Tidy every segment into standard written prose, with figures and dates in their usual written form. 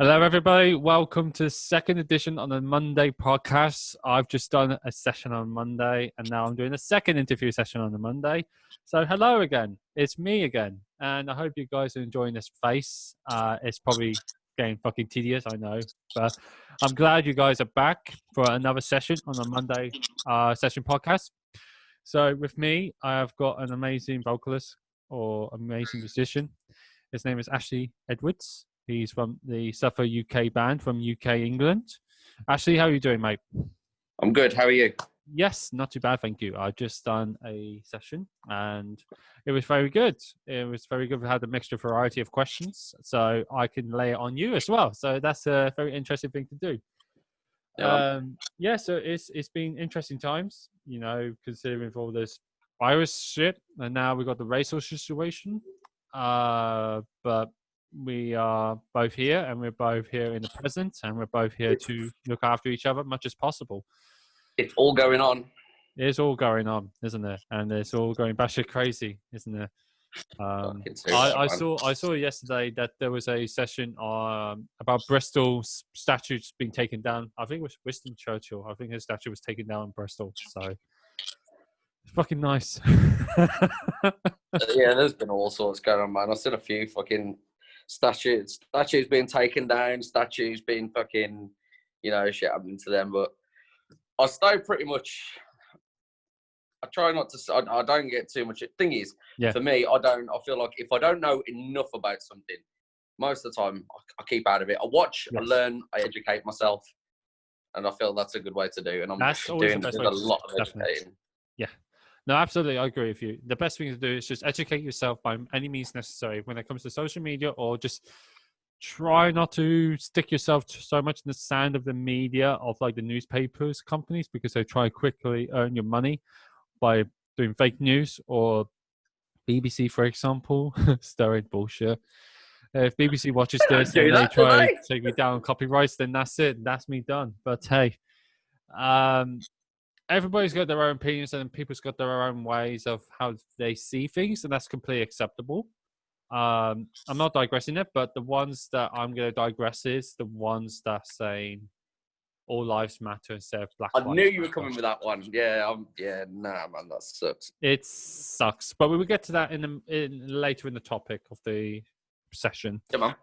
Hello, everybody. Welcome to the second edition on the Monday podcast. I've just done a session on Monday, and now I'm doing a second interview session on the Monday. So, hello again. It's me again, and I hope you guys are enjoying this face. It's probably getting fucking tedious, I know, but I'm glad you guys are back for another session on the Monday session podcast. So, with me, I have got an amazing vocalist or amazing musician. His name is Ashley Edwards. He's from the Suffer UK band from UK, England. Ashley, how are you doing, mate? I'm good. How are you? Yes, not too bad, thank you. I just done a session and it was very good. It was very good. We had a mixture variety of questions, so I can lay it on you as well. So that's a very interesting thing to do. So it's been interesting times, considering all this virus shit, and now we got the racial situation. But we are both here, and we're both here in the present, and we're both here to look after each other as much as possible. It's all going on. It's all going on, isn't it? And it's all going batshit crazy, isn't it? I saw yesterday that there was a session about Bristol's statues being taken down. I think it was Winston Churchill. I think his statue was taken down in Bristol. So it's fucking nice. Yeah, there's been all sorts going on, man. I've seen a few fucking statues being taken down, statues being fucking, shit happening to them. But I stay pretty much. I try not to. I don't get too much. Thing is, for me, I feel like if I don't know enough about something, most of the time I keep out of it. I watch, I learn, I educate myself, and I feel that's a good way to do. And I'm doing a lot of educating. Yeah. No, absolutely. I agree with you. The best thing to do is just educate yourself by any means necessary when it comes to social media, or just try not to stick yourself so much in the sand of the media, of like the newspapers companies, because they try to quickly earn your money by doing fake news, or BBC, for example, stirring bullshit. If BBC watches this and they try to take me down on copyrights, then that's it. That's me done. But hey, everybody's got their own opinions, and people's got their own ways of how they see things, and that's completely acceptable. I'm not digressing it, but the ones that I'm going to digress is the ones that saying all lives matter instead of black. I knew you were coming with that one. Yeah, nah, man, that sucks. It sucks, but we will get to that later in the topic of the session. Come on.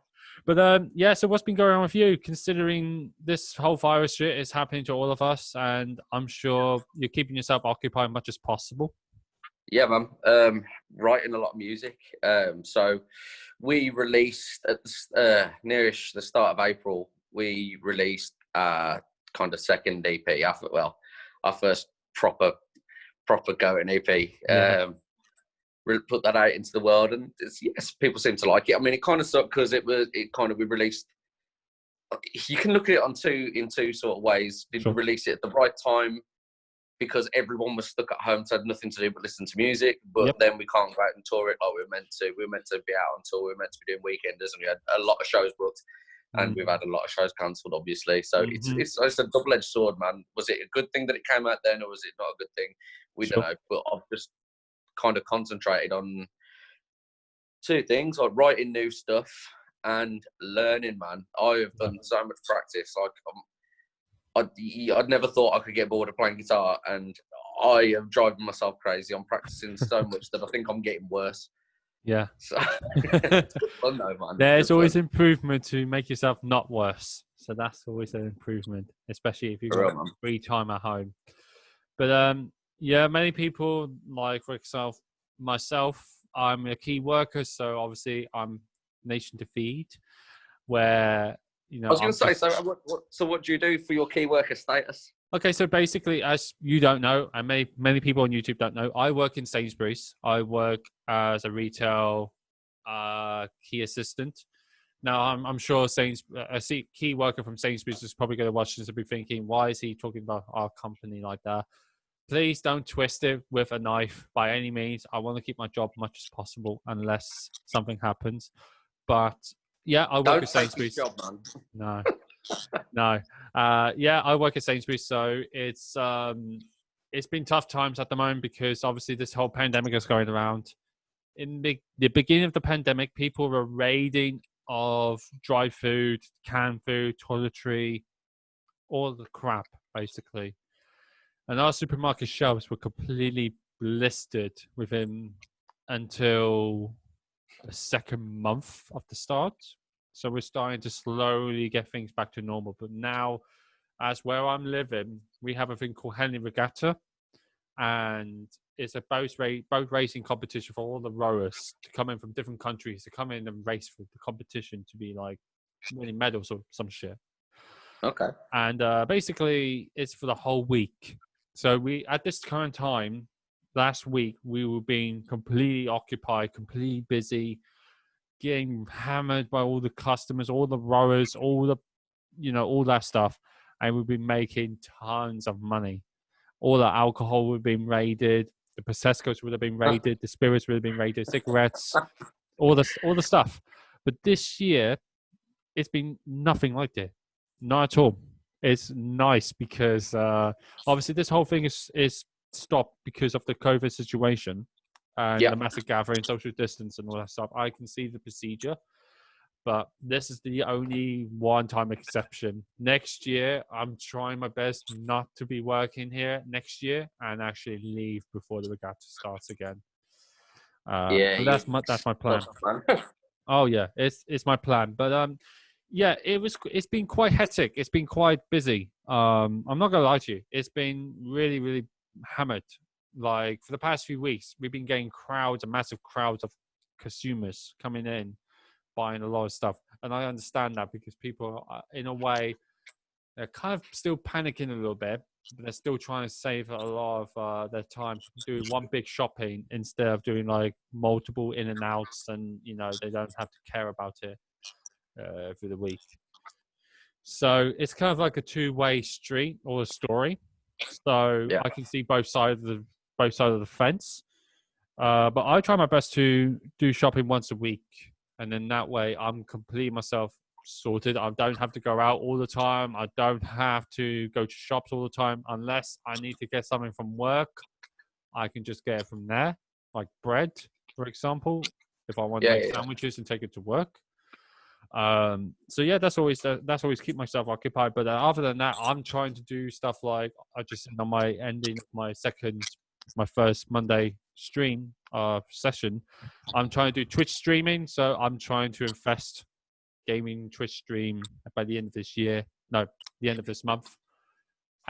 But so what's been going on with you, considering this whole virus shit is happening to all of us, and I'm sure you're keeping yourself occupied as much as possible? Yeah, man. Writing a lot of music. So we released at nearish the start of April. We released kind of second EP. Our first proper going EP. Yeah. Really put that out into the world, and yes, people seem to like it. I mean, it kind of sucked because we released. You can look at it in two sort of ways. Did we release it at the right time because everyone was stuck at home, so had nothing to do but listen to music? But then we can't go out and tour it like we were meant to. We were meant to be out on tour. We were meant to be doing weekenders, and we had a lot of shows booked, and we've had a lot of shows cancelled, obviously. So it's a double-edged sword, man. Was it a good thing that it came out then, or was it not a good thing? We don't know. But I've just kind of concentrated on two things, like writing new stuff and learning, man. I have done so much practice. Like I'd never thought I could get bored of playing guitar, and I am driving myself crazy. I'm practicing so much that I think I'm getting worse. Yeah. So it's good fun though, man. There's always improvement to make yourself not worse. So that's always an improvement, especially if you've got free time at home. But many people, like for example, myself, I'm a key worker, so obviously I'm Nation to Feed, where I was going to say, so what do you do for your key worker status? Okay, so basically, as you don't know, and many people on YouTube don't know, I work in Sainsbury's. I work as a retail key assistant. Now, I'm sure a key worker from Sainsbury's is probably going to watch this and be thinking, why is he talking about our company like that? Please don't twist it with a knife by any means. I want to keep my job as much as possible unless something happens. But yeah, I work at Sainsbury's. Job, man. No. No. I work at Sainsbury's, so it's been tough times at the moment because obviously this whole pandemic is going around. In the beginning of the pandemic, people were raiding of dry food, canned food, toiletry, all the crap, basically. And our supermarket shelves were completely blistered within until the second month of the start. So we're starting to slowly get things back to normal. But now, as where I'm living, we have a thing called Henley Regatta, and it's a boat racing competition for all the rowers to come in from different countries to come in and race for the competition to be like winning medals or some shit. Okay. And basically, it's for the whole week. So we, at this current time, last week, we were being completely occupied, completely busy, getting hammered by all the customers, all the rowers, all the, all that stuff. And we've been making tons of money. All the alcohol would have been raided, the Prosecco's would have been raided, the spirits would have been raided, cigarettes, all the stuff. But this year, it's been nothing like that. Not at all. It's nice because obviously this whole thing is stopped because of the COVID situation and the massive gathering, social distance and all that stuff. I can see the procedure, but this is the only one-time exception. Next year, I'm trying my best not to be working here next year and actually leave before the regatta starts again. That's my plan. Oh yeah, it's my plan. But it's been quite hectic. It's been quite busy. I'm not gonna lie to you. It's been really, really hammered. Like for the past few weeks, we've been getting massive crowds of consumers coming in, buying a lot of stuff. And I understand that because people are, in a way, they're kind of still panicking a little bit, but they're still trying to save a lot of their time doing one big shopping instead of doing like multiple in and outs, and they don't have to care about it through the week. So it's kind of like a two-way street or a story. So I can see both sides of the fence. But I try my best to do shopping once a week. And then that way I'm completely myself sorted. I don't have to go out all the time. I don't have to go to shops all the time unless I need to get something from work. I can just get it from there, like bread, for example, if I want to make sandwiches and take it to work. That's always keep myself occupied. But other than that, I'm trying to do stuff like I just said on my ending my first Monday stream session. I'm trying to do Twitch streaming, so I'm trying to invest gaming Twitch stream by the end of this year. No, the end of this month.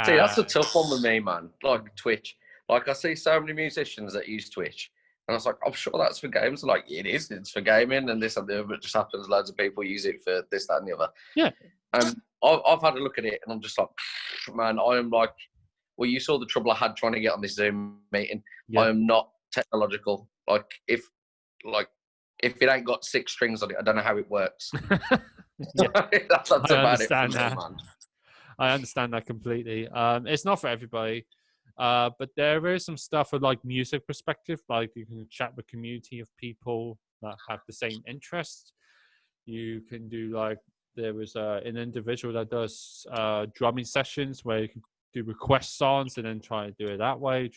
See, that's a tough one with me, man. Like Twitch. Like I see so many musicians that use Twitch. And I was like, I'm sure that's for games. Like, it is. It's for gaming and this and the other. It just happens loads of people use it for this, that, and the other. Yeah. And I've had a look at it, and I'm just like, man, I am like, well, you saw the trouble I had trying to get on this Zoom meeting. Yeah. I am not technological. Like, if it ain't got 6 strings on it, I don't know how it works. That's about it for me, man. I understand that completely. It's not for everybody. But there is some stuff with like music perspective, like you can chat with a community of people that have the same interests. You can do like, there is an individual that does drumming sessions where you can do request songs and then try to do it that way.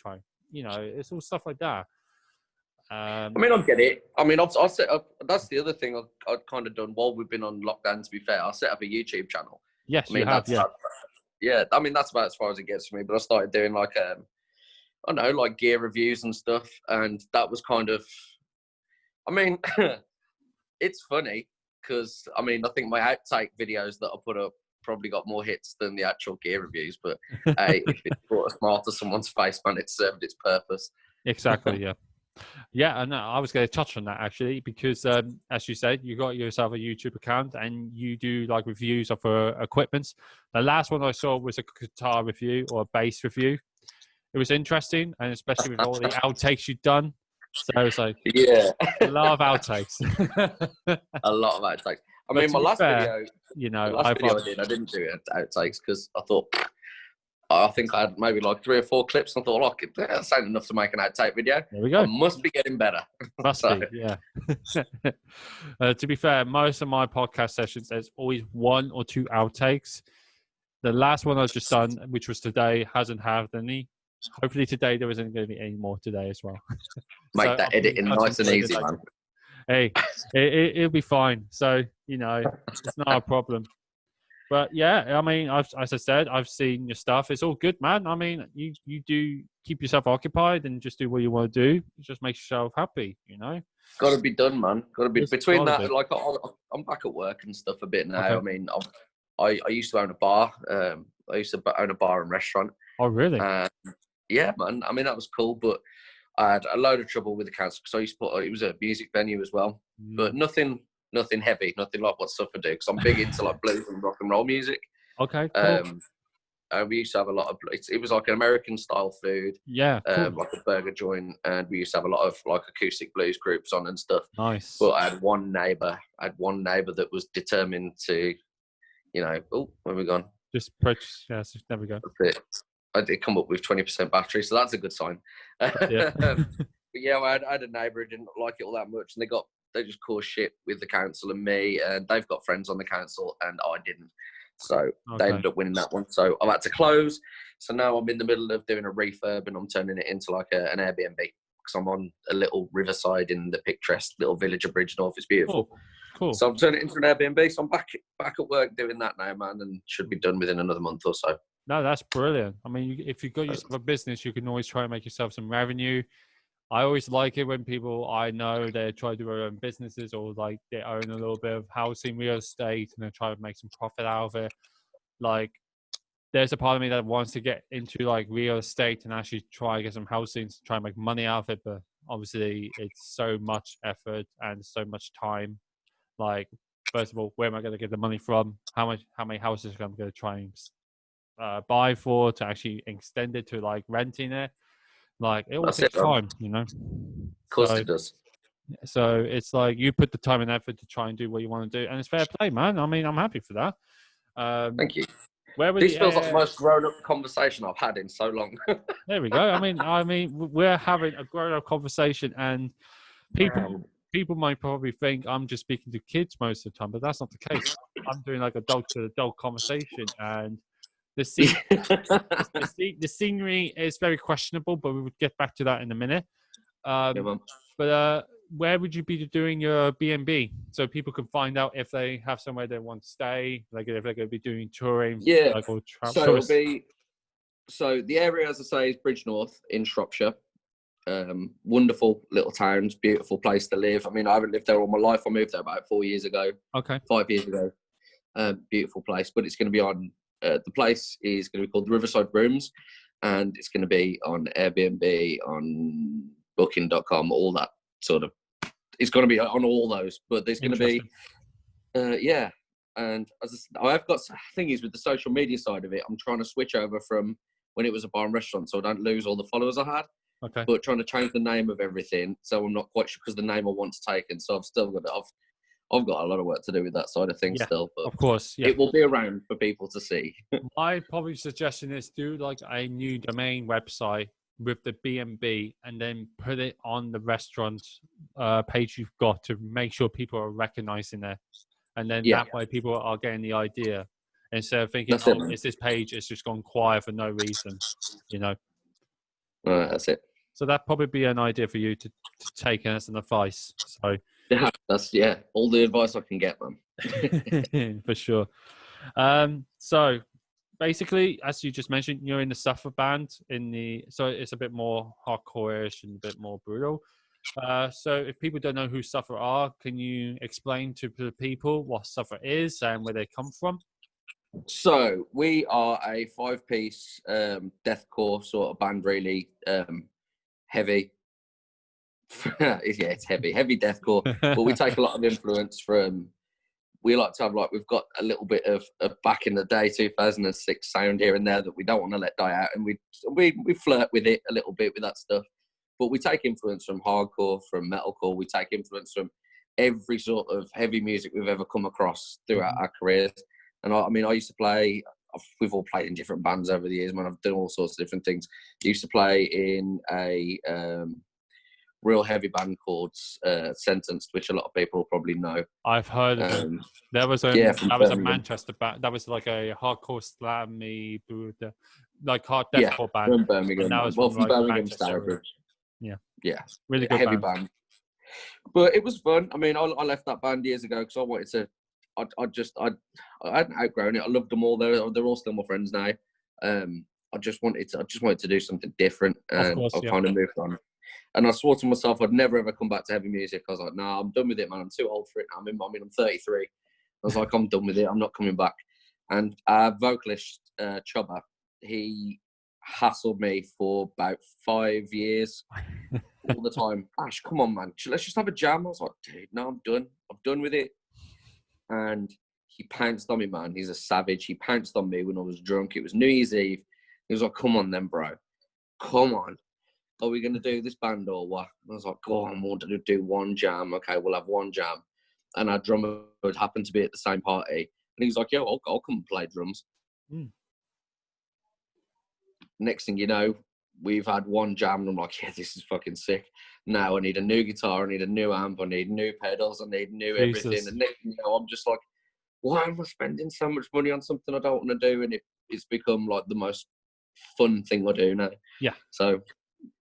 It's all stuff like that. I mean, I get it. I mean, I've set up, that's the other thing I've kind of done while we've been on lockdown, to be fair. I set up a YouTube channel. Yes, I mean, you have, yeah, I mean, that's about as far as it gets for me. But I started doing like, I don't know, like gear reviews and stuff. And that was kind of, I mean, it's funny because, I mean, I think my outtake videos that I put up probably got more hits than the actual gear reviews. But hey, if it brought a smile to someone's face, man, it served its purpose. Exactly, yeah. Yeah, and I was going to touch on that actually, because as you said, you got yourself a YouTube account and you do like reviews of equipment. The last one I saw was a guitar review or a bass review. It was interesting, and especially with all the outtakes you've done. So I was like, yeah, a lot of outtakes. A lot of outtakes. I mean, my last video, I didn't do outtakes because I thought, I think I had maybe like 3 or 4 clips, and I thought, look, that's not enough to make an outtake video. There we go. I must be getting better. Must be, yeah. To be fair, most of my podcast sessions, there's always 1 or 2 outtakes. The last one I've just done, which was today, hasn't had any. Hopefully today there isn't going to be any more today as well. Make that editing nice and easy, man. Hey, it'll be fine. So You know, it's not a problem. But yeah, I mean, as I said, I've seen your stuff. It's all good, man. I mean, you do keep yourself occupied and just do what you want to do. It just makes yourself happy, you know. Got to be done, man. Got to be It's between gotta that. be. Like I'm back at work and stuff a bit now. Okay. I mean, I used to own a bar. I used to own a bar and restaurant. Oh, really? Yeah, man. I mean, that was cool, but I had a load of trouble with the council because I used to put it was a music venue as well, but nothing heavy, nothing like what Suffer do. Because I'm big into like blues and rock and roll music. Okay, cool. And we used to have a lot of. It was like an American style food. Yeah, cool. Like a burger joint, and we used to have a lot of like acoustic blues groups on and stuff. Nice. But I had one neighbour that was determined to, you know, where we gone? Just purchase. Yes, there we go. I did come up with 20% battery, so that's a good sign. Yeah. But yeah, I had a neighbour who didn't like it all that much, and they just caused shit with the council and me, and they've got friends on the council, and I didn't. So they ended up winning that one. So I've had to close. So now I'm in the middle of doing a refurb, and I'm turning it into like an Airbnb, because I'm on a little riverside in the picturesque little village of Bridgnorth. It's beautiful. Cool. So I'm turning it into an Airbnb. So I'm back at work doing that now, man, and should be done within another month or so. No, that's brilliant. I mean, if you've got yourself a business, you can always try and make yourself some revenue. I always like it when people I know they try to do their own businesses, or like they own a little bit of housing, real estate, and they try to make some profit out of it. Like, there's a part of me that wants to get into like real estate and actually try to get some housing to try and make money out of it. But obviously, it's so much effort and so much time. Like, first of all, where am I going to get the money from? How many houses am I going to try and buy for to actually extend it to like renting it? Like, it all takes time, you know. Of course it does. So it's like you put the time and effort to try and do what you want to do, and it's fair play, man. I mean, I'm happy for that. Thank you. Where this feels like the most grown-up conversation I've had in so long. There we go. I mean, we're having a grown-up conversation, and people might probably think I'm just speaking to kids most of the time, but that's not the case. I'm doing like adult-to-adult conversation, and the scenery is very questionable, but we would get back to that in a minute. But where would you be doing your B&B so people can find out if they have somewhere they want to stay, like if they're going to be doing touring? Yeah. Like, or so the area, as I say, is Bridgnorth in Shropshire. Wonderful little towns, beautiful place to live. I mean, I haven't lived there all my life. I moved there about 4 years ago. Okay. 5 years ago. Beautiful place, but it's going to be on. The place is going to be called the Riverside Rooms, and it's going to be on Airbnb, on Booking.com, all that sort of. It's going to be on all those, but there's going to be, yeah. And I've got thing is with the social media side of it, I'm trying to switch over from when it was a bar and restaurant, so I don't lose all the followers I had. Okay. But trying to change the name of everything, so I'm not quite sure because the name I want's taken. So I've still got I've got a lot of work to do with that side of things still. But of course, yeah. It will be around for people to see. My probably suggestion is do like a new domain website with the B&B, and then put it on the restaurant page you've got to make sure people are recognizing it, and then that way people are getting the idea instead of thinking, it's this page, it's just gone quiet for no reason, you know. That's it. So that'd probably be an idea for you to take as an advice. So that's all the advice I can get, man. For sure. So basically, as you just mentioned, you're in the Suffer band so it's a bit more hardcore-ish and a bit more brutal. So if people don't know who Suffer are, can you explain to the people what Suffer is and where they come from? So we are a 5-piece deathcore sort of band, really heavy. It's heavy deathcore, but we take a lot of influence from. We like to have we've got a little bit of back in the day 2006 sound here and there that we don't want to let die out, and we flirt with it a little bit with that stuff. But we take influence from hardcore, from metalcore. We take influence from every sort of heavy music we've ever come across throughout our careers. And I used to play. We've all played in different bands over the years, man. I've done all sorts of different things. I used to play in a real heavy band called Sentenced, which a lot of people probably know. I've heard of it. There was a Manchester band. That was like a hardcore slammy, like hard deathcore band. From Birmingham. And that was from Birmingham, Stourbridge. Yeah, really good heavy band. But it was fun. I mean, I left that band years ago because I wanted to I hadn't outgrown it. I loved them all. They're all still my friends now. I just wanted to do something different, and I've kind of moved on. And I swore to myself I'd never ever come back to heavy music. I was like, no, I'm done with it, man. I'm too old for it now. I'm 33. I was like, I'm done with it. I'm not coming back. And our vocalist, Chubba, he hassled me for about 5 years all the time. Ash, come on, man. Let's just have a jam. I was like, dude, no, I'm done. I'm done with it. And he pounced on me, man. He's a savage. He pounced on me when I was drunk. It was New Year's Eve. He was like, come on then, bro. Come on. Are we going to do this band or what? And I was like, go on, we'll do one jam. Okay, we'll have one jam. And our drummer would happen to be at the same party. And he was like, yo, I'll come and play drums. Next thing you know, we've had one jam and I'm like, yeah, this is fucking sick. Now I need a new guitar, I need a new amp, I need new pedals, I need new everything. And next thing you know, I'm just like, why am I spending so much money on something I don't want to do? And it's become like the most fun thing I do now. Yeah. So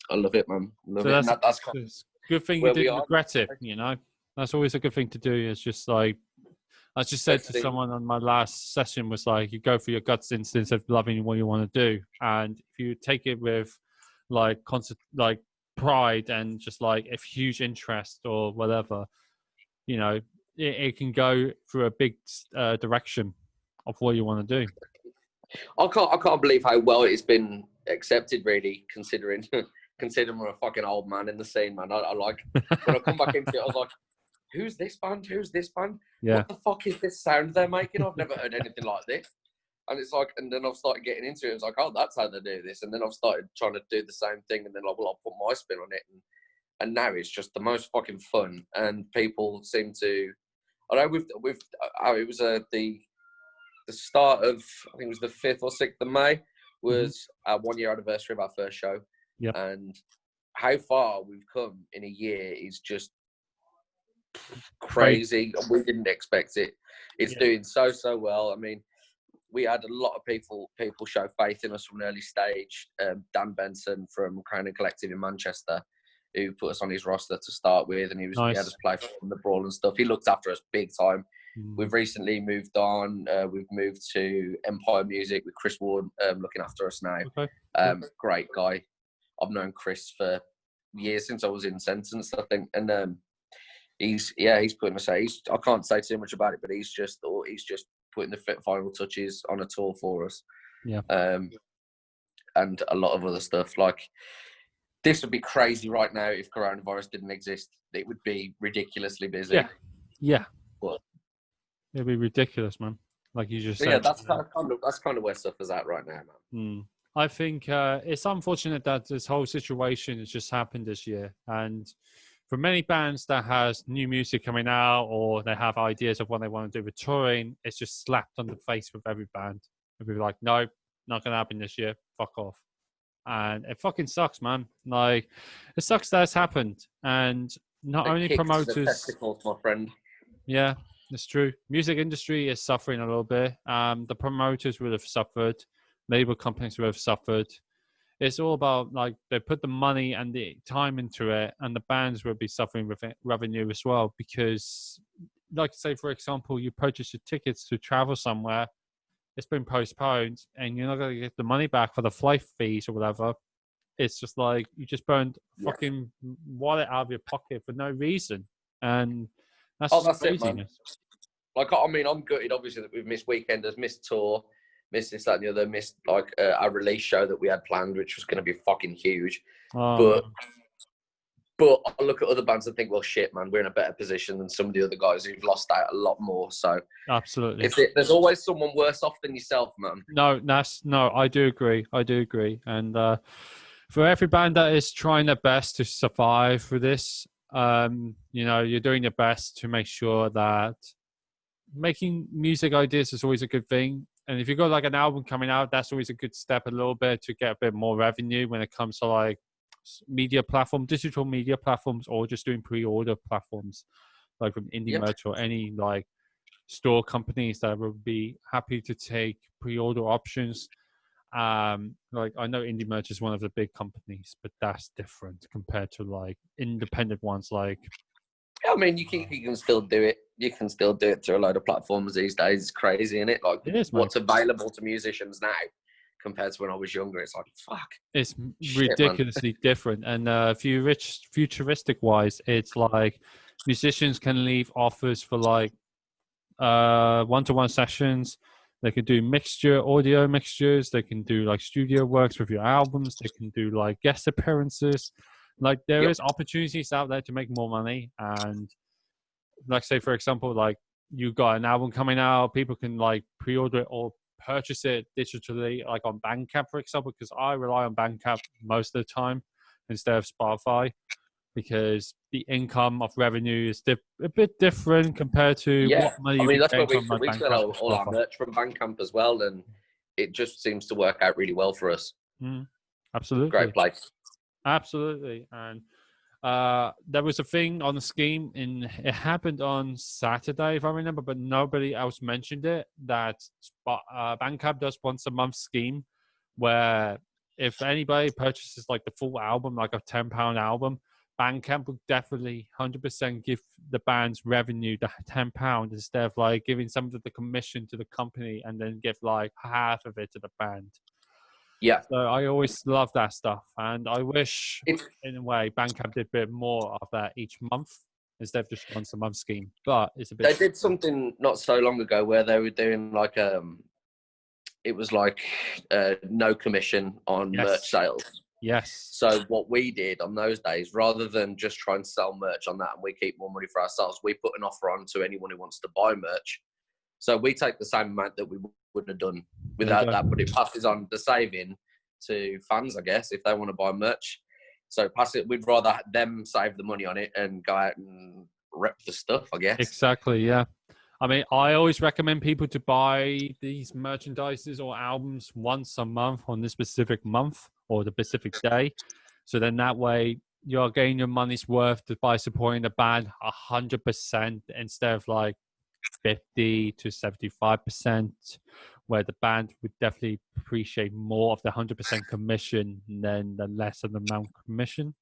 I love it, man. That's kind of good thing you didn't regret it, you know. That's always a good thing to do. It's just like, I just said to someone on my last session was like, you go for your guts instead of loving what you want to do. And if you take it with like pride and just like a huge interest or whatever, you know, it can go through a big direction of what you want to do. I can't believe how well it's been accepted, really, considering I'm a fucking old man in the scene, man. I like, when I come back into it, I was like, who's this band? Who's this band? Yeah. What the fuck is this sound they're making? I've never heard anything like this. And it's like, and then I've started getting into it. It's like, oh, that's how they do this. And then I've started trying to do the same thing. And then like, well, I'll put my spin on it. And now it's just the most fucking fun. And people seem to, I know it was the start of, I think it was the 5th or 6th of May was our 1 year anniversary of our first show. Yeah. And how far we've come in a year is just crazy. We didn't expect it. It's doing so well. I mean, we had a lot of people show faith in us from an early stage. Dan Benson from Crown and Collective in Manchester, who put us on his roster to start with, and he had us play from the Brawl and stuff. He looked after us big time. We've recently moved on. We've moved to Empire Music with Chris Ward looking after us now. Okay. Great guy. I've known Chris for years, since I was in Sentence, I think, and he's putting us. I can't say too much about it, but he's just putting the final touches on a tour for us. Yeah. And a lot of other stuff. Like, this would be crazy right now if coronavirus didn't exist. It would be ridiculously busy. Yeah. But it'd be ridiculous, man. Like you just said. Yeah, that's kind of where stuff is at right now, man. I think it's unfortunate that this whole situation has just happened this year. And for many bands that has new music coming out or they have ideas of what they want to do with touring, it's just slapped on the face with every band. And people are like, no, not going to happen this year. Fuck off. And it fucking sucks, man. Like, it sucks that it's happened. And not only promoters... The testicles, my friend. Yeah, it's true. Music industry is suffering a little bit. The promoters would have suffered. Label companies would have suffered. It's all about, like, they put the money and the time into it, and the bands will be suffering with revenue as well. Because, like, say, for example, you purchase your tickets to travel somewhere, it's been postponed, and you're not going to get the money back for the flight fees or whatever. It's just like, you just burned fucking wallet out of your pocket for no reason. And that's craziness. It, man. Like, I mean, I'm gutted, obviously, that we've missed Weekenders, missed tour, missed this, that, and the other, missed, like, our release show that we had planned, which was going to be fucking huge. But I look at other bands and think, well, shit, man, we're in a better position than some of the other guys who've lost out a lot more. So absolutely, there's always someone worse off than yourself, man. No, I do agree. And for every band that is trying their best to survive through this, you know, you're doing your best to make sure that making music ideas is always a good thing. And if you've got like an album coming out, that's always a good step a little bit to get a bit more revenue when it comes to like digital media platforms, or just doing pre-order platforms like from Indie Merch or any like store companies that would be happy to take pre-order options. Like, I know Indie Merch is one of the big companies, but that's different compared to like independent ones. Like, I mean, you can still do it. you can still do it through a load of platforms these days. It's crazy, isn't it? Like It is, mate. what's available to musicians now compared to when I was younger. It's like, fuck. It's Shit, man. ridiculously different. And futuristic wise, it's like musicians can leave offers for like one-to-one sessions. They can do audio mixtures. They can do like studio works with your albums. They can do like guest appearances. Like there is opportunities out there to make more money. And like say for example, like you got an album coming out, people can like pre-order it or purchase it digitally, like on Bandcamp, for example, because I rely on Bandcamp most of the time instead of Spotify, because the income of revenue is a bit different compared to what money I you mean, can that's where gain from we sell Bandcamp all or our Spotify. merch from Bandcamp as well, and it just seems to work out really well for us. Absolutely. Great place. Absolutely. And there was a thing on the scheme, it happened on Saturday, if I remember, but nobody else mentioned it, that Bandcamp does once a month scheme where if anybody purchases like the full album, like a £10 album, Bandcamp will definitely 100% give the band's revenue the £10 instead of like giving some of the commission to the company and then give like half of it to the band. Yeah. So I always love that stuff, and I wish, in a way, Bandcamp did a bit more of that each month instead of just once a month scheme. But it's a bit. They did something not so long ago where they were doing like it was like no commission on merch sales. Yes. So what we did on those days, rather than just try and sell merch on that and we keep more money for ourselves, we put an offer on to anyone who wants to buy merch. So we take the same amount that we wouldn't have done without that, but it passes on the saving to fans, I guess, if they want to buy merch. So we'd rather them save the money on it and go out and rep the stuff, I guess. Exactly, yeah. I mean, I always recommend people to buy these merchandises or albums once a month on this specific month or the specific day. So then that way you're getting your money's worth by supporting the band 100% instead of like 50 to 75%, where the band would definitely appreciate more of the 100% commission than the lesser amount commission.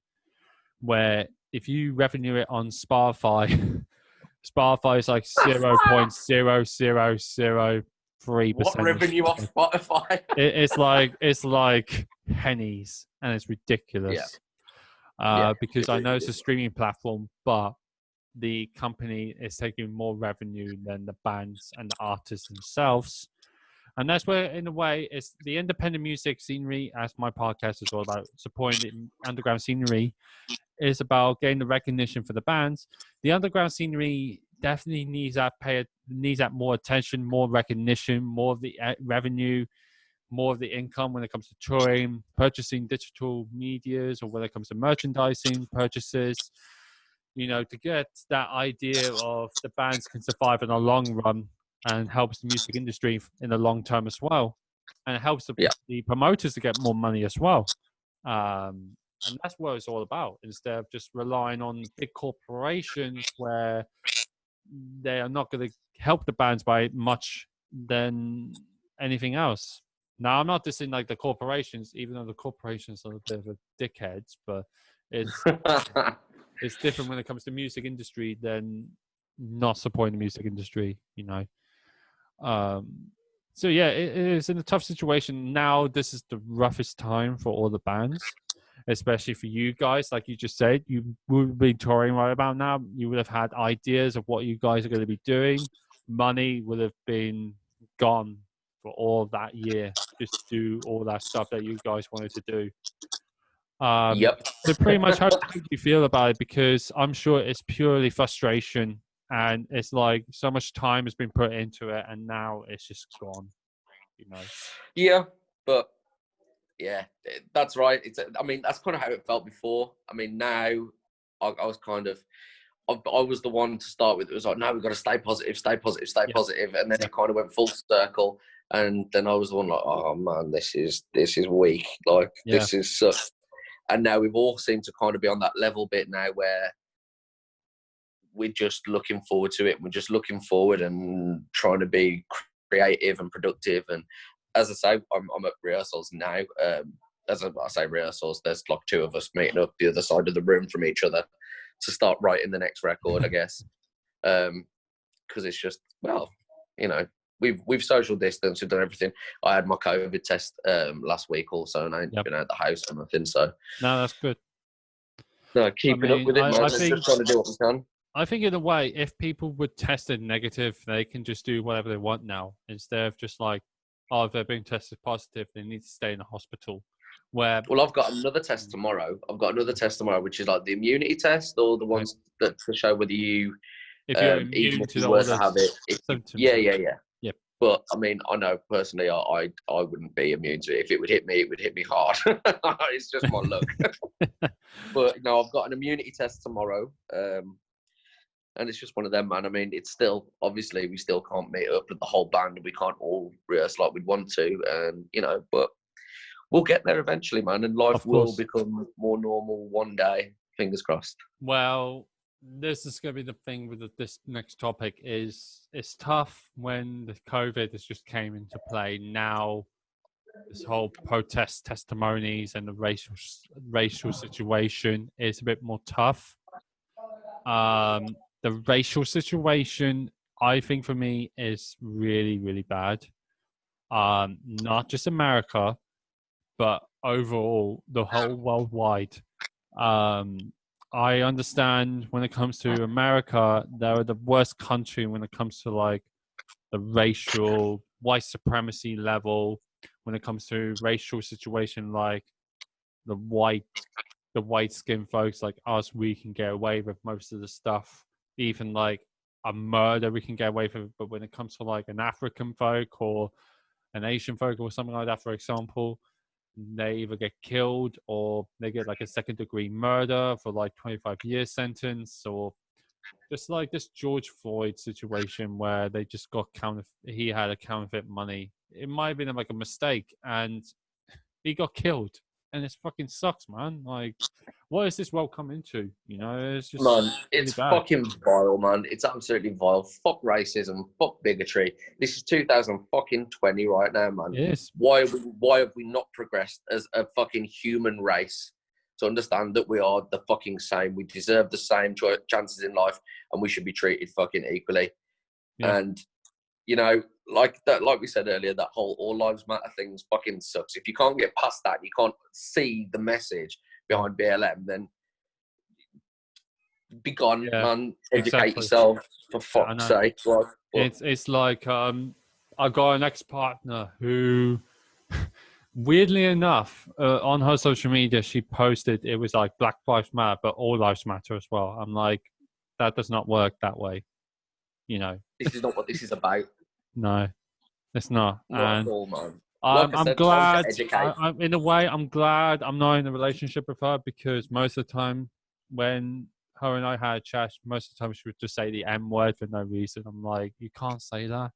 Where if you revenue it on Spotify, Spotify is like 0.0003%. What revenue off Spotify? it's like pennies, and it's ridiculous. Because I know it's a streaming platform, but the company is taking more revenue than the bands and the artists themselves. And that's where, in a way, it's the independent music scenery, as my podcast is all about, supporting the underground scenery, is about getting the recognition for the bands. The underground scenery definitely needs that more attention, more recognition, more of the revenue, more of the income when it comes to touring, purchasing digital medias, or when it comes to merchandising purchases. You know, to get that idea of the bands can survive in the long run and helps the music industry in the long term as well. And it helps the promoters to get more money as well. And that's what it's all about, instead of just relying on big corporations where they are not going to help the bands by much than anything else. Now, I'm not dissing like the corporations, even though the corporations are a bit of a dickheads, but it's it's different when it comes to music industry than not supporting the music industry, you know. So yeah, it is in a tough situation now. This is the roughest time for all the bands, especially for you guys. Like you just said, you would be touring right about now. You would have had ideas of what you guys are going to be doing. Money would have been gone for all of that year just to do all that stuff that you guys wanted to do. So pretty much, how do you feel about it? Because I'm sure it's purely frustration, and it's like so much time has been put into it, and now it's just gone. You know. Yeah, but yeah, that's right. I mean, that's kind of how it felt before. I mean, now I was kind of, I was the one to start with. It was like, no, we've got to stay positive, positive, and then it kind of went full circle. And then I was the one like, oh man, this is weak. Like this is such. And now we've all seemed to kind of be on that level bit now where we're just looking forward to it. We're just looking forward and trying to be creative and productive. And as I say, I'm at rehearsals now. As I say rehearsals, there's like two of us meeting up the other side of the room from each other to start writing the next record, I guess. because it's just, well, you know, we've social distanced, we've done everything. I had my COVID test last week also, and I ain't been out of the house or nothing. So no, that's good. no, keeping up with it, man. I And think, just trying to do what we can. I think in a way, if people were tested negative, they can just do whatever they want now instead of just like, oh, if they're being tested positive, they need to stay in the hospital. Where Well, I've got another test tomorrow. Which is like the immunity test, or the ones that to show whether you, if you're even immune if to you all were the to have it, symptoms. yeah. Yep. But I mean, I know personally, I wouldn't be immune to it. If it would hit me hard. It's just my luck. But no, I've got an immunity test tomorrow, and it's just one of them, man. I mean, it's still, obviously, we still can't meet up with the whole band. We can't all rehearse like we'd want to, and you know, but we'll get there eventually, man. And life will become more normal one day. Fingers crossed. Well, this is going to be the thing with this next topic. Is it's tough when the COVID has just came into play. Now, this whole protest testimonies and the racial situation is a bit more tough. The racial situation, I think, for me, is really, really bad. Not just America, but overall, the whole worldwide. I understand when it comes to America, they're the worst country when it comes to like the racial white supremacy level. When it comes to racial situation, like the white skin folks like us, we can get away with most of the stuff. Even like a murder, we can get away with it. But when it comes to like an African folk or an Asian folk or something like that, for example, they either get killed or they get like a second-degree murder for like 25 years sentence, or just like this George Floyd situation where they just got he had a counterfeit money. It might have been like a mistake and he got killed. And it fucking sucks, man. Like, what is this world come into? You know, it's just, man, it's really fucking vile, man. It's absolutely vile. Fuck racism. Fuck bigotry. This is 2020 right now, man. Yes. Why have we not progressed as a fucking human race to understand that we are the fucking same? We deserve the same chances in life, and we should be treated fucking equally. Yeah. And you know, like we said earlier, that whole all lives matter thing fucking sucks. If you can't get past that, you can't see the message behind BLM, then be gone, man. Educate yourself, for fuck's sake. It's like I got an ex-partner who, weirdly enough, on her social media, she posted it was like Black Lives Matter, but all lives matter as well. I'm like, that does not work that way. You know, this is not what this is about. No, it's not. Not at all, man. I'm glad. In a way, I'm glad I'm not in a relationship with her, because most of the time when her and I had a chat, most of the time she would just say the M word for no reason. I'm like, you can't say that.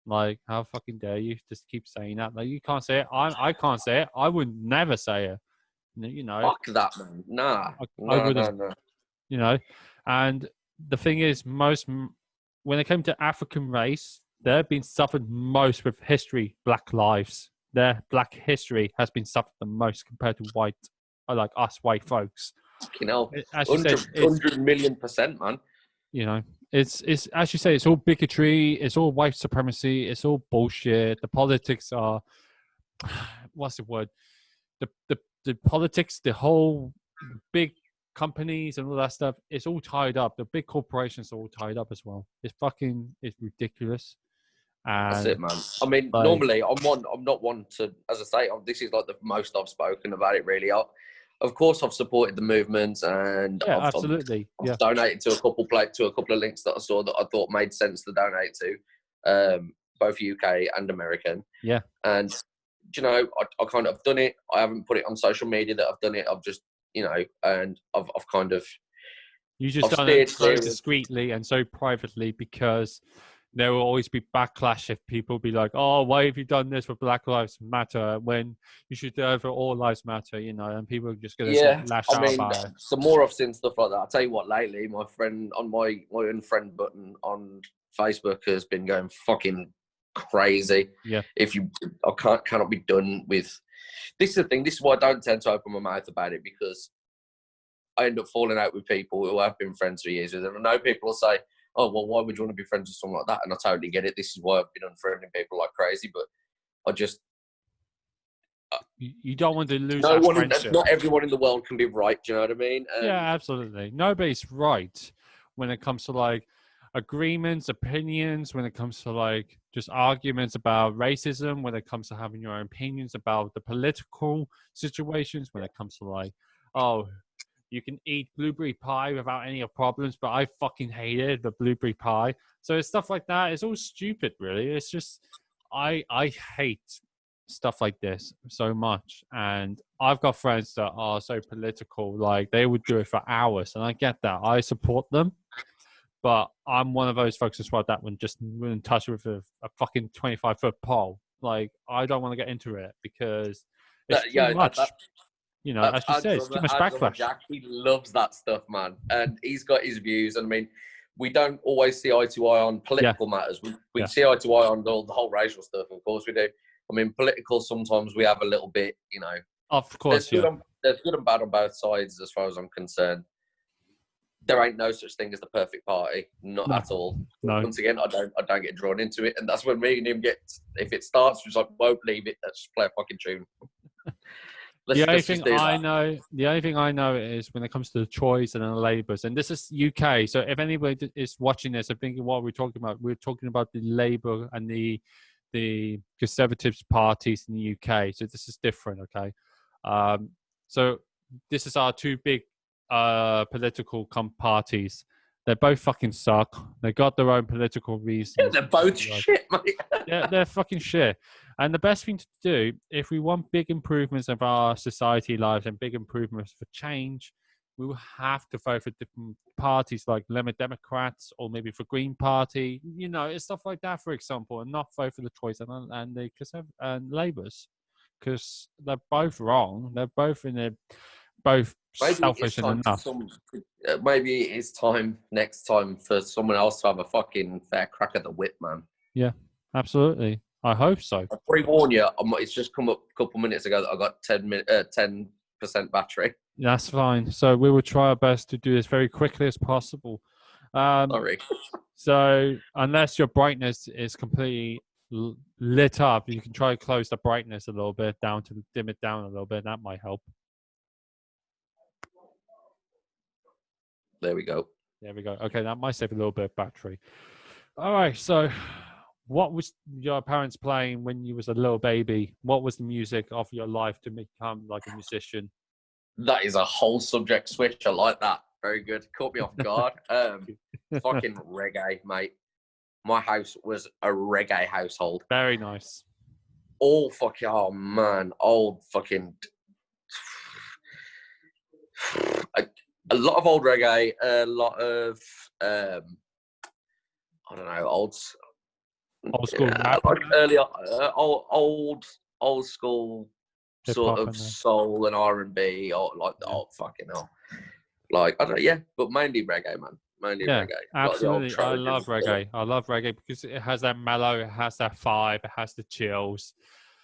Like, how fucking dare you just keep saying that? Like, you can't say it. I can't say it. I would never say it. You know. Fuck that, man. Nah. I wouldn't. No. You know, and the thing is, when it came to African race, they've been suffered most with history. Black lives, their black history has been suffered the most compared to white, like us white folks. You know, 100 million%, man. You know, it's as you say, it's all bigotry, it's all white supremacy, it's all bullshit. The politics are, what's the word? The politics, the whole big companies and all that stuff, it's all tied up. The big corporations are all tied up as well. It's ridiculous. And that's it, man. I mean, like, normally I'm not one to, as I say, this is like the most I've spoken about it, really. Of course, I've supported the movement, and I've donated to a couple of links that I saw that I thought made sense to donate to, both UK and American. Yeah. And you know, I kind of done it. I haven't put it on social media that I've done it. I've just, you know, and I've kind of. You just done it so discreetly and so privately, because there will always be backlash if people be like, oh, why have you done this for Black Lives Matter when you should do it for all lives matter, you know, and people are just going to lash out about it. Some more I've seen stuff like that. I'll tell you what, lately, my friend on my unfriend button on Facebook has been going fucking crazy. Yeah. Cannot be done with. This is the thing. This is why I don't tend to open my mouth about it, because I end up falling out with people who I've been friends for years with. And I know people will say, oh, well, why would you want to be friends with someone like that? And I totally get it. This is why I've been unfriending people like crazy. But I just You don't want to lose that friendship. not everyone in the world can be right. Do you know what I mean? Yeah, absolutely. Nobody's right when it comes to like agreements, opinions, when it comes to like just arguments about racism, when it comes to having your own opinions about the political situations, when it comes to like, oh, you can eat blueberry pie without any problems, but I fucking hated the blueberry pie. So it's stuff like that. It's all stupid, really. It's just I hate stuff like this so much, and I've got friends that are so political, like they would do it for hours, and I get that. I support them, but I'm one of those folks as well that would just wouldn't touch with a fucking 25-foot pole. Like I don't want to get into it because it's too much. You know, as you say, it's too much backlash. Jack, he loves that stuff, man, and he's got his views. And I mean, we don't always see eye to eye on political matters. We see eye to eye on the whole racial stuff. Of course, we do. I mean, political, sometimes we have a little bit, you know. Of course, there's good and bad on both sides, as far as I'm concerned. There ain't no such thing as the perfect party, not at all. No. Once again, I don't get drawn into it, and that's when me and him get. If it starts, we're just like, won't leave it. Let's just play a fucking tune. The only thing I know is when it comes to the Tories and the Labours, and this is UK. So if anybody is watching this and thinking what we're talking about the Labour and the Conservatives parties in the UK. So this is different, okay? So this is our two big political parties. They both fucking suck. They got their own political reasons. Yeah, they're both shit, mate. they're fucking shit. And the best thing to do, if we want big improvements of our society lives and big improvements for change, we will have to vote for different parties like Lemon Democrats or maybe for Green Party, you know, it's stuff like that, for example, and not vote for the Tories and the Labours, because they're both wrong. They're both selfish enough. Maybe it's time next time for someone else to have a fucking fair crack at the whip, man. Yeah, absolutely. I hope so. I pre-warn you, it's just come up a couple minutes ago that I got 10% battery. That's fine. So we will try our best to do this very quickly as possible. Sorry. So unless your brightness is completely lit up, you can try to close the brightness a little bit down to dim it down a little bit. That might help. There we go. Okay, that might save a little bit of battery. All right, so what was your parents playing when you was a little baby? What was the music of your life to become like a musician? That is a whole subject switch. I like that. Very good. Caught me off guard. Fucking reggae, mate. My house was a reggae household. Very nice. All fucking, oh man, old fucking... A lot of old reggae, a lot of, I don't know, old school rap, like earlier, old school sort of soul and R&B, or like fucking hell, like I don't know, yeah, but mainly reggae, man, reggae. Absolutely, like I love reggae. I love reggae because it has that mellow, it has that vibe, it has the chills.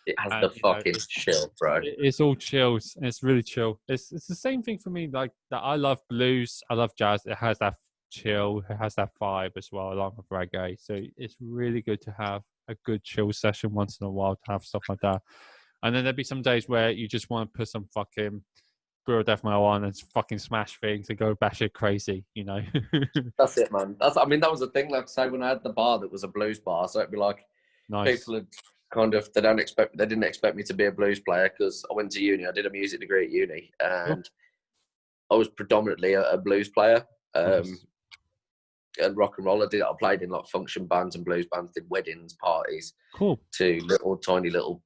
It has the fucking chill, bro. It's all chills. It's really chill. It's the same thing for me. Like that, I love blues. I love jazz. It has that chill. It has that vibe as well, along with reggae. So it's really good to have a good chill session once in a while to have stuff like that. And then there'd be some days where you just want to put some fucking Brutal Death Metal on and fucking smash things and go batshit crazy, you know. That's it, man. I mean, that was the thing. Like, say, when I had the bar that was a blues bar, so it'd be like people had kind of they didn't expect me to be a blues player because I went to uni. I did a music degree at uni, and I was predominantly a blues player. And rock and roll. I played in like function bands and blues bands, did weddings, parties, to tiny little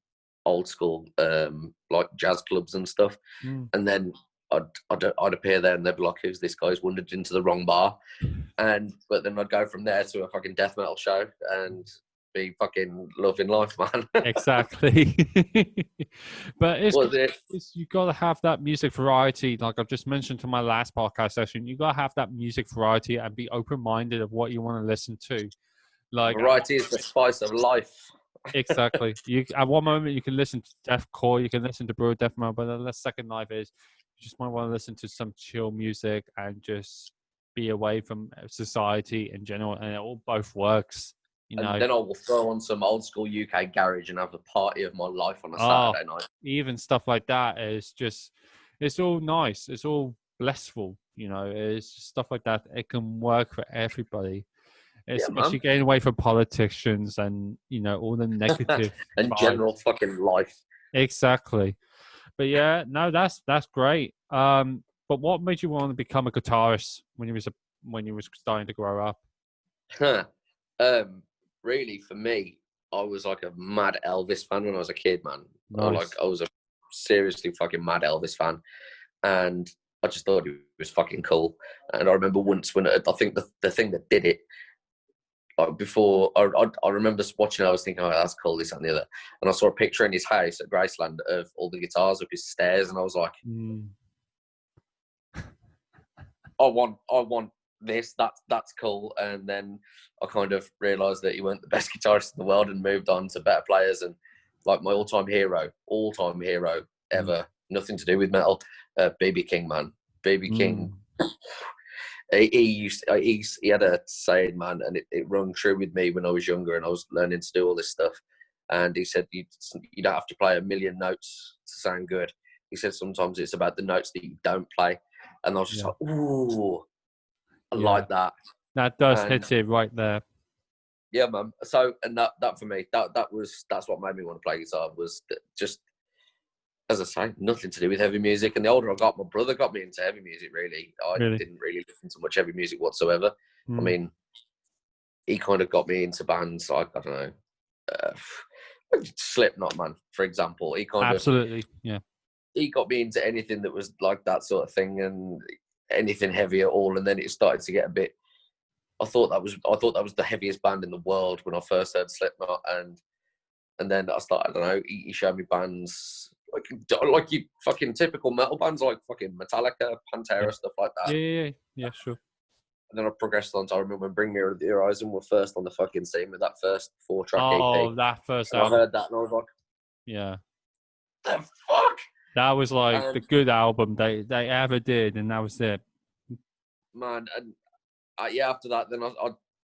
old school like jazz clubs and stuff. And then I'd appear there and they'd be like, "Who's this guy? He's wandered into the wrong bar." But then I'd go from there to a fucking death metal show and be fucking loving life, man. Exactly. But you got to have that music variety. Like I've just mentioned to my last podcast session, you got to have that music variety and be open-minded of what you want to listen to. Like variety is the spice of life. Exactly. You at one moment you can listen to deathcore, you can listen to brutal death metal, but the second life is you just might want to listen to some chill music and just be away from society in general, and it all both works. You know, and then I will throw on some old school UK garage and have the party of my life on a oh, Saturday night. even stuff like that is just, it's all nice. It's all blissful. You know, it's just stuff like that. It can work for everybody, Yeah, man. especially getting away from politicians and, you know, all the negative And vibes. general fucking life. Exactly. But yeah, no, that's great. But what made you want to become a guitarist when you was starting to grow up? Really, for me, I was like a mad Elvis fan when I was a kid, man. Nice. I was a seriously fucking mad Elvis fan, and I just thought it was fucking cool. And I remember once when I think the thing that did it, before I remember watching it, I was thinking, oh, that's cool, this and the other. And I saw a picture in his house at Graceland of all the guitars up his stairs, and I was like, I want this. That's cool. And then I kind of realised that he weren't the best guitarist in the world, and moved on to better players. And like my all-time hero ever, nothing to do with metal, BB King, man. BB King. He had a saying, man, and it rung true with me when I was younger and I was learning to do all this stuff. And he said, you don't have to play a million notes to sound good. He said, sometimes it's about the notes that you don't play. And I was just like, ooh, I like that. That does hit it right there. Yeah, man. So, and that for me, that's what made me want to play guitar, was just, as I say, nothing to do with heavy music. And the older I got, my brother got me into heavy music, really. I didn't really listen to much heavy music whatsoever. I mean, he kind of got me into bands like, I don't know, Slipknot, man, for example. He kind Absolutely, yeah. He got me into anything that was like that sort of thing, and anything heavy at all. And then it started to get a bit, I thought that was the heaviest band in the world when I first heard Slipknot. And then I started, I don't know, he showed me bands like you fucking typical metal bands like fucking Metallica, Pantera, stuff like that. Yeah, sure. And then I progressed on. So I remember when Bring Me the Horizon were first on the fucking scene with that first 4-track EP. Oh, that first album. I heard that and I was like, yeah, the fuck? That was like the good album they ever did, and that was it. Man, and yeah, after that, then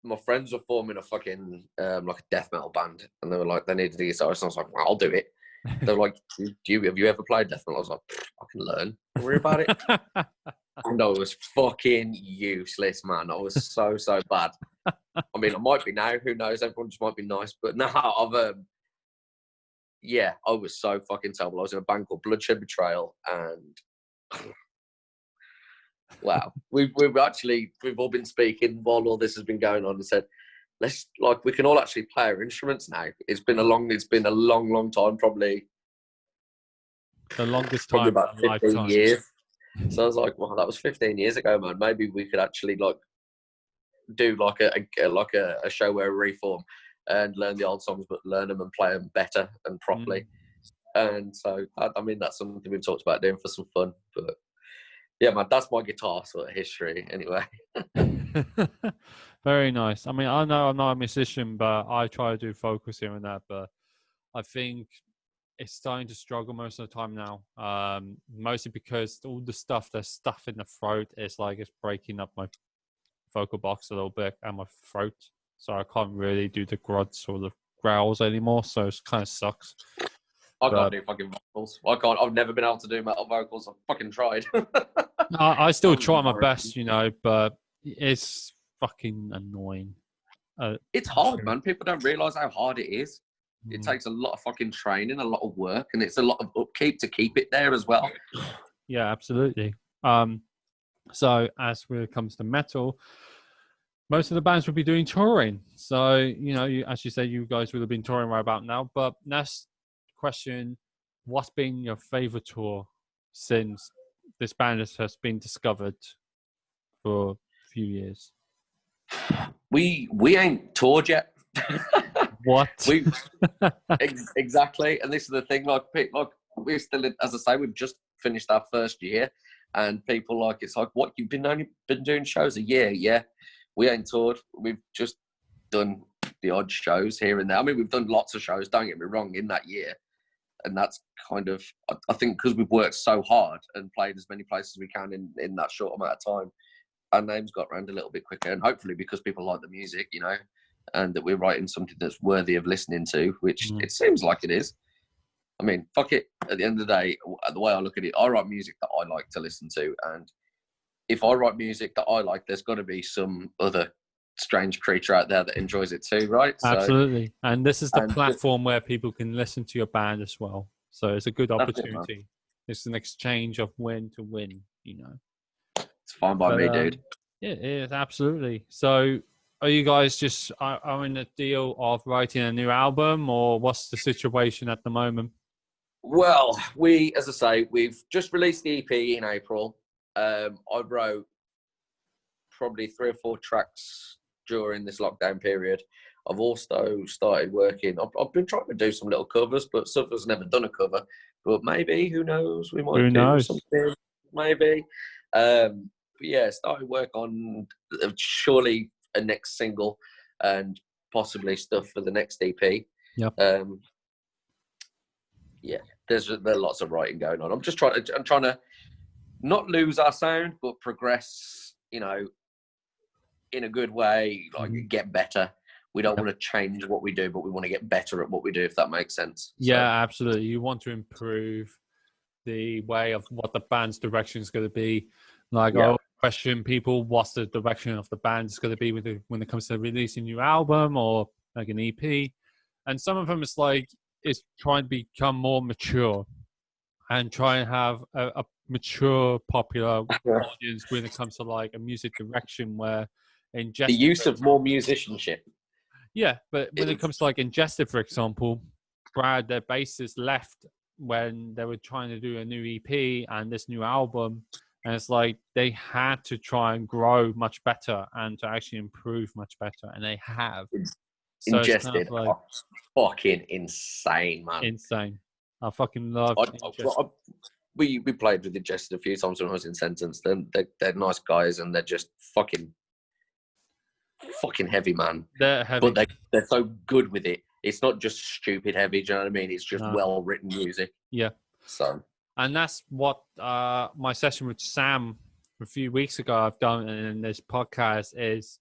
my friends were forming a fucking like a death metal band, and they were like, they needed a guitarist, and I was like, well, I'll do it. They were like, have you ever played death metal? I was like, I can learn. Don't worry about it. And I was fucking useless, man. I was so bad. I mean, I might be now. Who knows? Everyone just might be nice, but no, yeah, I was so fucking terrible. I was in a band called Bloodshed Betrayal, and wow, we've all been speaking while all this has been going on, and said, we can all actually play our instruments now. It's been a long time, probably the longest time, about 15 years. So I was like, well, that was 15 years ago, man. Maybe we could actually do a show where we reform and learn the old songs, but learn them and play them better and properly. And so, I mean, that's something we've talked about doing for some fun. But yeah, man, that's my guitar sort of history anyway. Very nice. I mean, I know I'm not a musician, but I try to do focus here and that. But I think it's starting to struggle most of the time now. Mostly because all the stuff in the throat is like it's breaking up my vocal box a little bit and my throat, so I can't really do the grunts or the growls anymore. So it kind of sucks. I can't do fucking vocals. I've never been able to do metal vocals. I've fucking tried. I still try my best, you know, but it's fucking annoying. It's hard, man. People don't realise how hard it is. It takes a lot of fucking training, a lot of work, and it's a lot of upkeep to keep it there as well. Yeah, absolutely. So as when it comes to metal, most of the bands will be doing touring. So, you know, as you say, you guys would have been touring right about now. But next question, what's been your favorite tour since this band has been discovered for a few years? We ain't toured yet. What? Exactly. And this is the thing, like we're still, as I say, we've just finished our first year, and people it's like, what, you've only been doing shows a year? Yeah, we ain't toured. We've just done the odd shows here and there. I mean, we've done lots of shows, don't get me wrong, in that year. And that's kind of, I think, because we've worked so hard and played as many places as we can in that short amount of time, our names got around a little bit quicker, and hopefully because people like the music, you know, and that we're writing something that's worthy of listening to, which it seems like it is. I mean, fuck it. At the end of the day, the way I look at it, I write music that I like to listen to, and if I write music that I like, there's got to be some other strange creature out there that enjoys it too, right? Absolutely. And this is the and platform where people can listen to your band as well. So it's a good that's it, man. opportunity. It's an exchange of win to win, you know. It's fine by me, dude. Yeah, it is, absolutely. So are you guys just are in the deal of writing a new album, or what's the situation at the moment? Well, as I say, we've just released the EP in April. I wrote probably 3 or 4 tracks during this lockdown period. I've also started working. I've been trying to do some little covers, but Suffer's never done a cover. But maybe, who knows? We might do something. Maybe. But yeah, started work on surely a next single and possibly stuff for the next EP. Yep. Yeah, there's lots of writing going on. I'm trying to not lose our sound, but progress, you know, in a good way, like get better. We don't want to change what we do, but we want to get better at what we do, if that makes sense. Yeah, absolutely. You want to improve the way of what the band's direction is going to be. Like, I question people, what's the direction of the band is going to be when it comes to releasing a new album or like an EP. And some of them is like, it's trying to become more mature and try and have a mature, popular audience when it comes to like a music direction where the use of more musicianship. Yeah, but when it comes to like Ingested, for example, Brad, their bassist, left when they were trying to do a new EP and this new album. And it's like they had to try and grow much better and to actually improve much better. And they have. So Ingested kind of like, fucking insane, man. Insane. I fucking love we played with Ingested a few times when I was in Sentence. They're nice guys and they're just fucking heavy, man. They're heavy. But they're so good with it. It's not just stupid heavy, do you know what I mean? It's just well-written music. Yeah. So... And that's what my session with Sam a few weeks ago I've done in this podcast is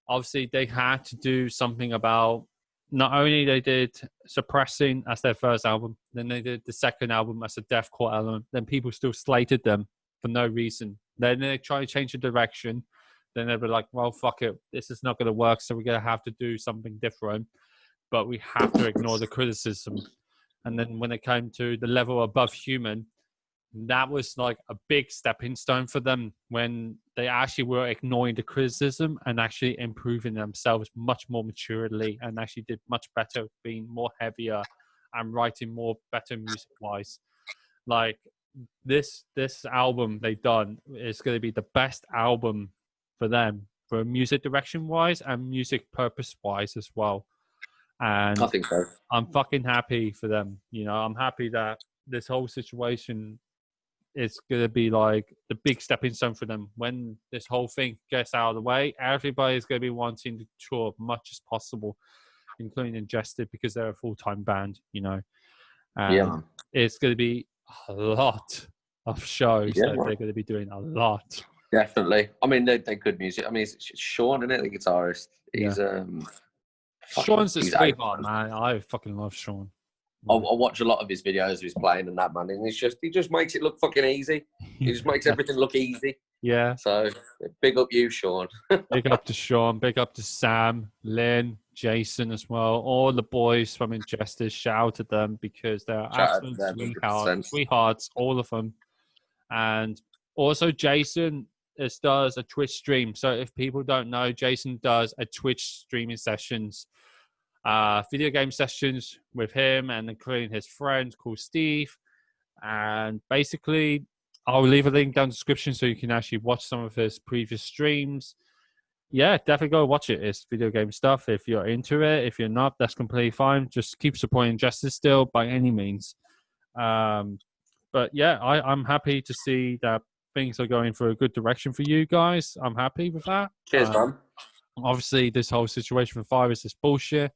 obviously they had to do something about not only they did Suppressing as their first album, then they did the second album as a deathcore album, then people still slated them for no reason. Then they try to change the direction. Then they were like, well, fuck it. This is not going to work, so we're going to have to do something different. But we have to ignore the criticism. And then when it came to the level above human, that was like a big stepping stone for them when they actually were ignoring the criticism and actually improving themselves much more maturely and actually did much better, being more heavier and writing more better music-wise. Like this album they've done is going to be the best album for them, for music direction-wise and music purpose-wise as well. And I think so. I'm fucking happy for them. You know, I'm happy that this whole situation is going to be like the big stepping stone for them. When this whole thing gets out of the way, everybody's going to be wanting to tour as much as possible, including Ingested, because they're a full-time band, you know. And it's going to be a lot of shows that they're going to be doing, a lot. Definitely. I mean, they're good music. I mean, it's Sean, isn't it, the guitarist? He's Sean's a sweetheart, man. I fucking love Sean. I watch a lot of his videos of his playing and that, man, and he just makes it look fucking easy. He just makes everything look easy. Yeah. So big up you, Sean. Big up to Sean. Big up to Sam, Lynn, Jason as well. All the boys from Ingested. Shout out to them because they're absolute sweethearts, all of them. And also Jason does a Twitch stream. So if people don't know, Jason does a Twitch streaming sessions, video game sessions with him and including his friend called Steve. And basically, I'll leave a link down in the description so you can actually watch some of his previous streams. Yeah, definitely go watch it. It's video game stuff. If you're into it, if you're not, that's completely fine. Just keep supporting Justice still by any means. But yeah, I'm happy to see that things are going for a good direction for you guys. I'm happy with that. Cheers, man. Obviously, this whole situation with virus is bullshit.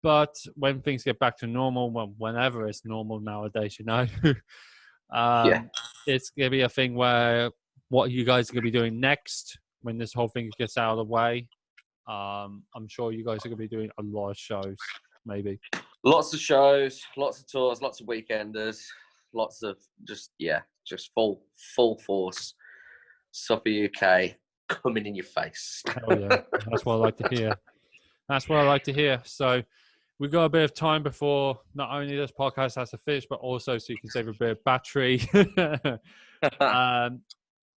But when things get back to normal, whenever it's normal nowadays, you know, it's going to be a thing where what you guys are going to be doing next when this whole thing gets out of the way. I'm sure you guys are going to be doing a lot of shows, maybe. Lots of shows, lots of tours, lots of weekenders, lots of just full force Suffer UK coming in your face. Oh yeah, that's what I like to hear. That's what I like to hear. So we've got a bit of time before not only this podcast has to finish, but also so you can save a bit of battery.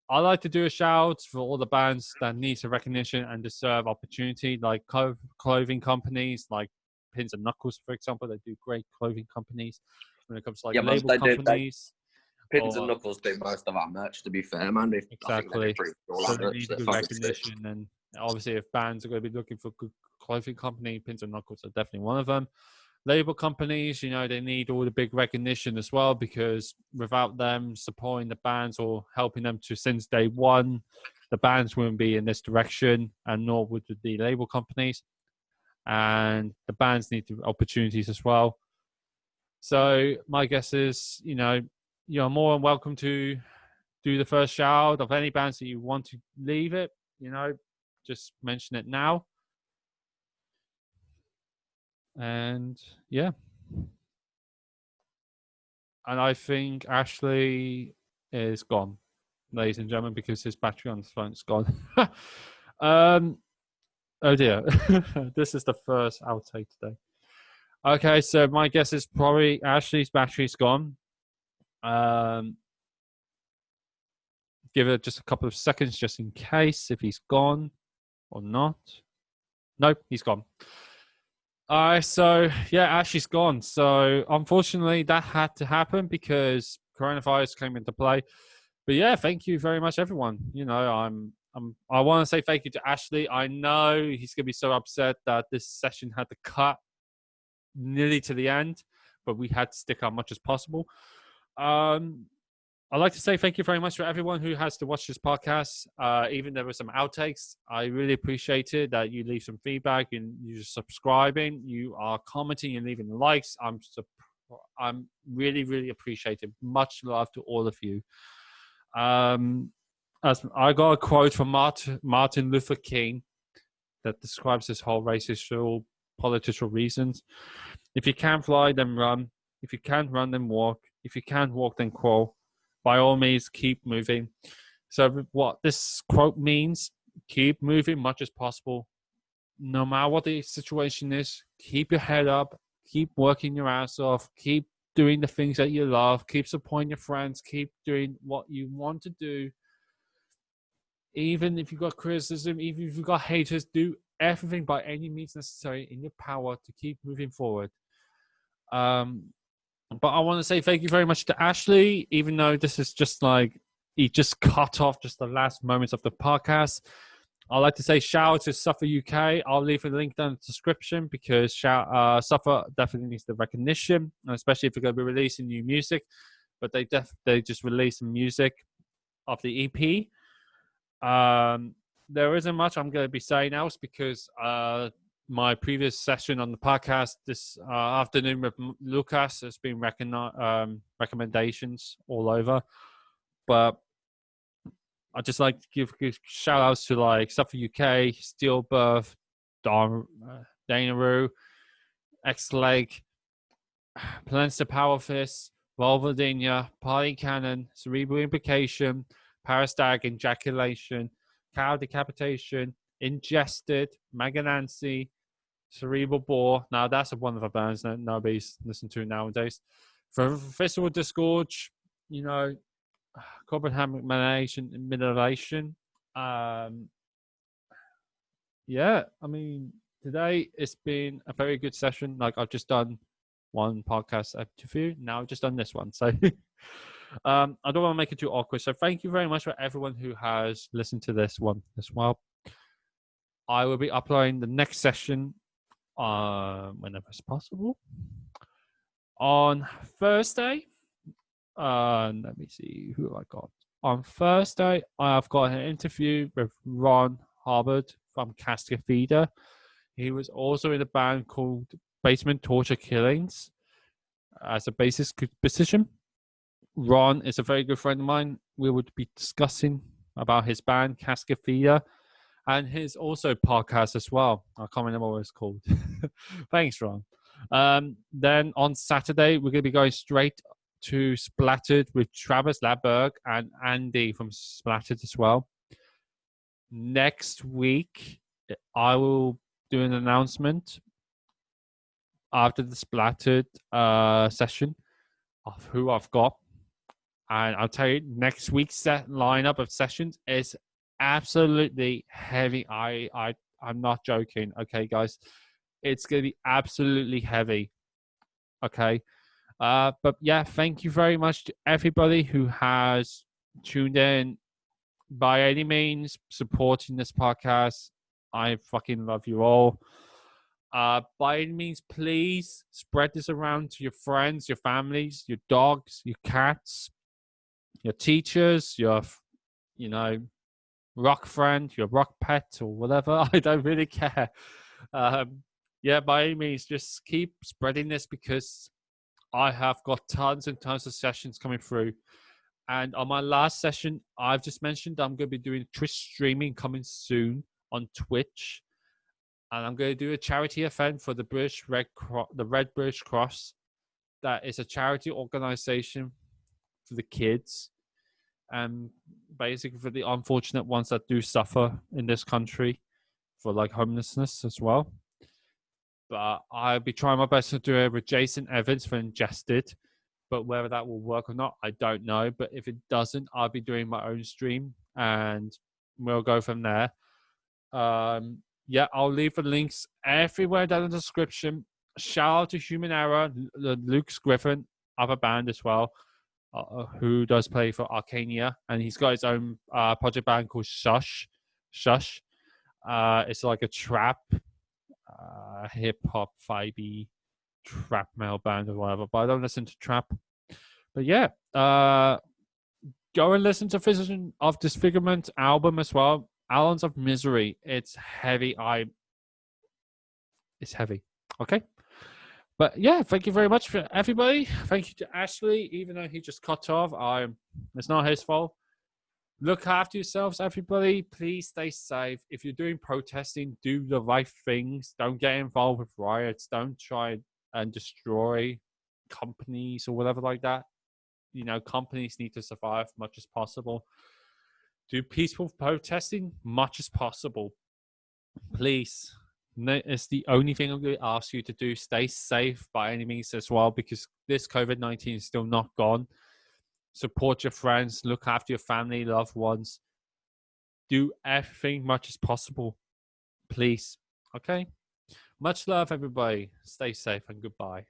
I like to do a shout for all the bands that need some recognition and deserve opportunity, like clothing companies, like Pins and Knuckles, for example. They do great clothing companies. When it comes to like label companies, Pins and Knuckles do most of our merch. To be fair, man, exactly. So they need good recognition, and obviously, if bands are going to be looking for good clothing company, Pins and Knuckles are definitely one of them. Label companies, they need all the big recognition as well, because without them supporting the bands or helping them to since day one, the bands wouldn't be in this direction, and nor would the label companies. And the bands need the opportunities as well. So my guess is, you're more than welcome to do the first shout of any bands that you want to leave it. Just mention it now. And yeah. And I think Ashley is gone, ladies and gentlemen, because his battery on his phone is gone. Oh dear. This is the first outtake today. Okay, so my guess is probably Ashley's battery's gone. Give it just a couple of seconds just in case if he's gone or not. Nope, he's gone. All right, so yeah, Ashley's gone. So unfortunately, that had to happen because coronavirus came into play. But yeah, thank you very much, everyone. I want to say thank you to Ashley. I know he's gonna be so upset that this session had to cut nearly to the end, but we had to stick out much as possible. I'd like to say thank you very much for everyone who has to watch this podcast. Even there were some outtakes. I really appreciate it that you leave some feedback and you're subscribing, you are commenting and leaving likes. I'm really, really appreciative. Much love to all of you. As I got a quote from Martin Luther King that describes this whole racist, political reasons. If you can't fly, then run. If you can't run, then walk. If you can't walk, then crawl. By all means, keep moving. So what this quote means, keep moving much as possible. No matter what the situation is, keep your head up, keep working your ass off, keep doing the things that you love, keep supporting your friends, keep doing what you want to do. Even if you've got criticism, even if you've got haters, do everything by any means necessary in your power to keep moving forward. But I want to say thank you very much to Ashley, even though this is just like, he just cut off just the last moments of the podcast. I'd like to say shout out to Suffer UK. I'll leave a link down in the description because Suffer definitely needs the recognition, especially if they're going to be releasing new music. But they just released some music of the EP. There isn't much I'm going to be saying else because my previous session on the podcast this afternoon with Lucas has been recommendations all over. But I'd just like to give shout outs to like Suffer UK, Steelbirth, Danaroo, X-Leg, Planster Power Fist, Volvadinia, Party Cannon, Cerebral Implication, Parastag Ejaculation, Cow Decapitation, Ingested, Maganancy, Cerebral Bore. Now that's one of the bands that nobody's listening to nowadays. For Festival Disgorge, Corporate Mutilation. Yeah, I mean, today it's been a very good session. Like I've just done one podcast interview. Now I've just done this one. So I don't want to make it too awkward. So thank you very much for everyone who has listened to this one as well. I will be uploading the next session whenever it's possible. On Thursday, let me see who I got. On Thursday, I've got an interview with Ron Hubbard from Casca Feeder. He was also in a band called Basement Torture Killings as a bassist position. Ron is a very good friend of mine. We would be discussing about his band, Casca Feeder, and his also podcast as well. I can't remember what it's called. Thanks, Ron. Then on Saturday, we're going to be going straight to Splattered with Travis Labberg and Andy from Splattered as well. Next week, I will do an announcement after the Splattered session of who I've got. And I'll tell you, next week's set lineup of sessions is absolutely heavy. I'm not joking. Okay, guys. It's going to be absolutely heavy. Okay. But yeah, thank you very much to everybody who has tuned in by any means, supporting this podcast. I fucking love you all. By any means, please spread this around to your friends, your families, your dogs, your cats, your teachers, your, rock friend, your rock pet, or whatever. I don't really care. Yeah, by any means, just keep spreading this because I have got tons and tons of sessions coming through. And on my last session, I've just mentioned I'm going to be doing Twitch streaming coming soon on Twitch. And I'm going to do a charity event for the Red British Cross. That is a charity organization for the kids. And basically for the unfortunate ones that do suffer in this country for like homelessness as well. But I'll be trying my best to do it with Jason Evans for Ingested. But whether that will work or not, I don't know. But if it doesn't, I'll be doing my own stream and we'll go from there. Yeah, I'll leave the links everywhere down in the description. Shout out to Human Error, Luke Griffin, other band as well, who does play for Arcania. And he's got his own project band called Shush. It's like a trap, hip-hop, vibey, trap metal band or whatever, but I don't listen to trap. But yeah, go and listen to Physician of Disfigurement album as well. Allons of Misery. It's heavy. It's heavy. Okay. But yeah, thank you very much for everybody. Thank you to Ashley, even though he just cut off. It's not his fault. Look after yourselves, everybody. Please stay safe. If you're doing protesting, do the right things. Don't get involved with riots. Don't try and destroy companies or whatever like that. Companies need to survive as much as possible. Do peaceful protesting much as possible. Please. It's the only thing I'm going to ask you to do. Stay safe by any means as well, because this COVID-19 is still not gone. Support your friends. Look after your family, loved ones. Do everything much as possible. Please. Okay? Much love, everybody. Stay safe and goodbye.